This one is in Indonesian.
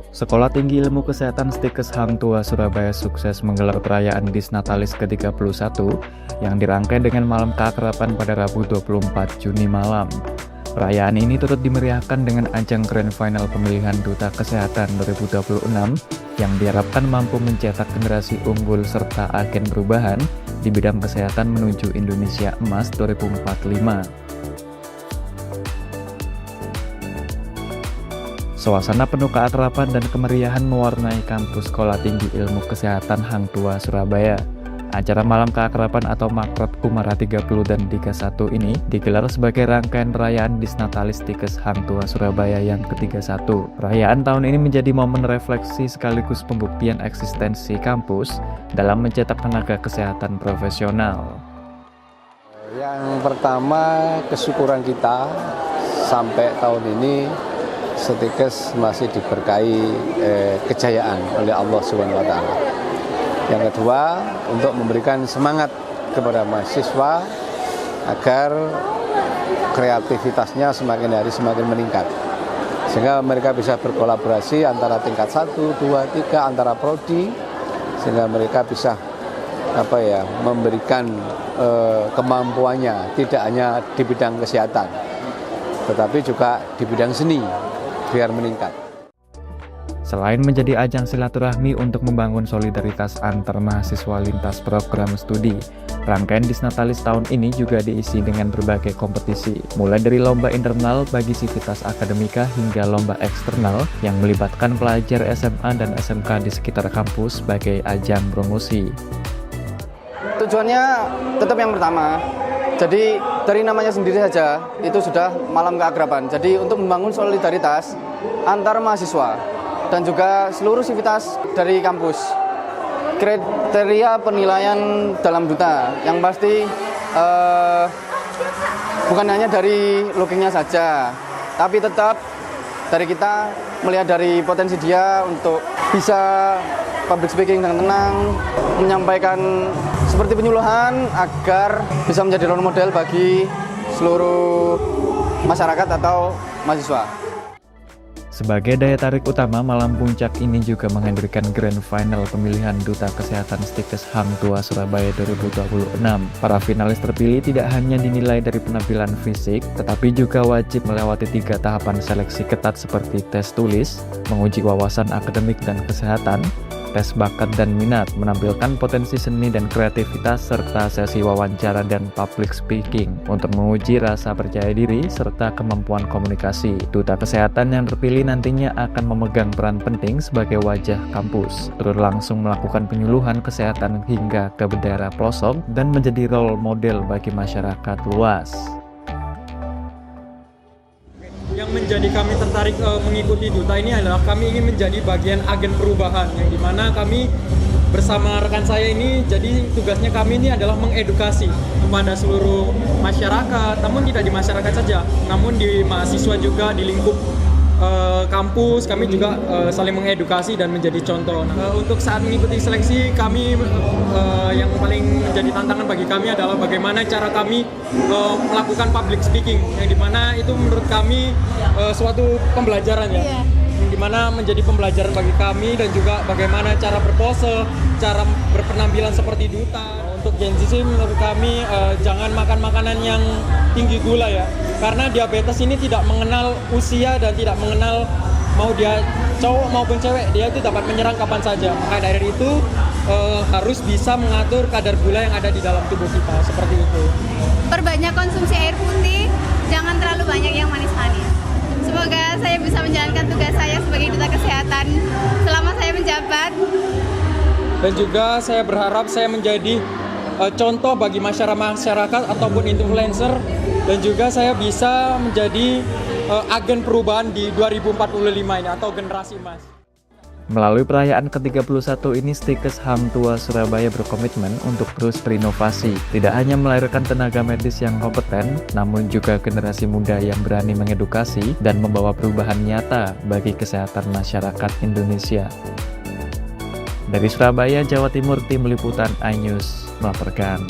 Sekolah Tinggi Ilmu Kesehatan Stikes Hang Tuah Surabaya sukses menggelar perayaan Disnatalis ke-31 yang dirangkai dengan malam keakraban pada Rabu 24 Juni malam. Perayaan ini turut dimeriahkan dengan ajang Grand Final pemilihan Duta Kesehatan 2026 yang diharapkan mampu mencetak generasi unggul serta agen perubahan di bidang kesehatan menuju Indonesia Emas 2045. Suasana penuh keakraban dan kemeriahan mewarnai kampus Sekolah Tinggi Ilmu Kesehatan Hang Tuah Surabaya. Acara malam keakraban atau Makrab Kumara 30 dan 31 ini digelar sebagai rangkaian perayaan Disnatalis Stikes Hang Tuah Surabaya yang ke-31. Perayaan tahun ini menjadi momen refleksi sekaligus pembuktian eksistensi kampus dalam mencetak tenaga kesehatan profesional. Yang pertama, kesyukuran kita sampai tahun ini Stikes masih diberkahi kejayaan oleh Allah SWT. Yang kedua, untuk memberikan semangat kepada mahasiswa agar kreativitasnya semakin hari semakin meningkat, sehingga mereka bisa berkolaborasi antara tingkat 1, 2, 3 antara prodi, sehingga mereka bisa memberikan kemampuannya tidak hanya di bidang kesehatan, tetapi juga di bidang seni biar meningkat. Selain menjadi ajang silaturahmi untuk membangun solidaritas antar mahasiswa lintas program studi, rangkaian Disnatalis tahun ini juga diisi dengan berbagai kompetisi, mulai dari lomba internal bagi sivitas akademika hingga lomba eksternal yang melibatkan pelajar SMA dan SMK di sekitar kampus sebagai ajang promosi. Tujuannya tetap yang pertama, jadi dari namanya sendiri saja itu sudah malam keakraban. Jadi untuk membangun solidaritas antar mahasiswa dan juga seluruh sivitas dari kampus. Kriteria penilaian dalam duta yang pasti bukan hanya dari lookingnya saja, tapi tetap dari kita melihat dari potensi dia untuk bisa public speaking dengan tenang, menyampaikan seperti penyuluhan agar bisa menjadi role model bagi seluruh masyarakat atau mahasiswa. Sebagai daya tarik utama, malam puncak ini juga menghadirkan Grand Final pemilihan Duta Kesehatan Stikes Hang Tuah Surabaya 2026. Para finalis terpilih tidak hanya dinilai dari penampilan fisik, tetapi juga wajib melewati 3 tahapan seleksi ketat seperti tes tulis, menguji wawasan akademik dan kesehatan, tes bakat dan minat, menampilkan potensi seni dan kreativitas, serta sesi wawancara dan public speaking untuk menguji rasa percaya diri serta kemampuan komunikasi. Duta kesehatan yang terpilih nantinya akan memegang peran penting sebagai wajah kampus, turut langsung melakukan penyuluhan kesehatan hingga ke daerah pelosok dan menjadi role model bagi masyarakat luas. Yang menjadi kami tertarik mengikuti Duta ini adalah kami ingin menjadi bagian agen perubahan, yang dimana kami bersama rekan saya ini, jadi tugasnya kami ini adalah mengedukasi kepada seluruh masyarakat, namun tidak di masyarakat saja, namun di mahasiswa juga, di lingkup kampus kami juga saling mengedukasi dan menjadi contoh. Untuk saat mengikuti seleksi kami yang paling menjadi tantangan bagi kami adalah bagaimana cara kami melakukan public speaking, yang dimana itu menurut kami suatu pembelajaran ya, yang dimana menjadi pembelajaran bagi kami, dan juga bagaimana cara berpose, cara berpenampilan seperti duta. Untuk Gen Z sih menurut kami jangan makan makanan yang tinggi gula ya, karena diabetes ini tidak mengenal usia dan tidak mengenal mau dia cowok maupun cewek, dia itu dapat menyerang kapan saja. Maka dari itu harus bisa mengatur kadar gula yang ada di dalam tubuh kita, seperti itu. Perbanyak konsumsi air putih, jangan terlalu banyak yang manis-manis. Semoga saya bisa menjalankan tugas saya sebagai Duta Kesehatan selama saya menjabat. Dan juga saya berharap saya menjadi contoh bagi masyarakat ataupun influencer, dan juga saya bisa menjadi agen perubahan di 2045 ini atau generasi emas. Melalui perayaan ke-31 ini, Stikes Hang Tuah Surabaya berkomitmen untuk terus berinovasi, tidak hanya melahirkan tenaga medis yang kompeten, namun juga generasi muda yang berani mengedukasi dan membawa perubahan nyata bagi kesehatan masyarakat Indonesia. Dari Surabaya, Jawa Timur, Tim Liputan iNews melaporkan.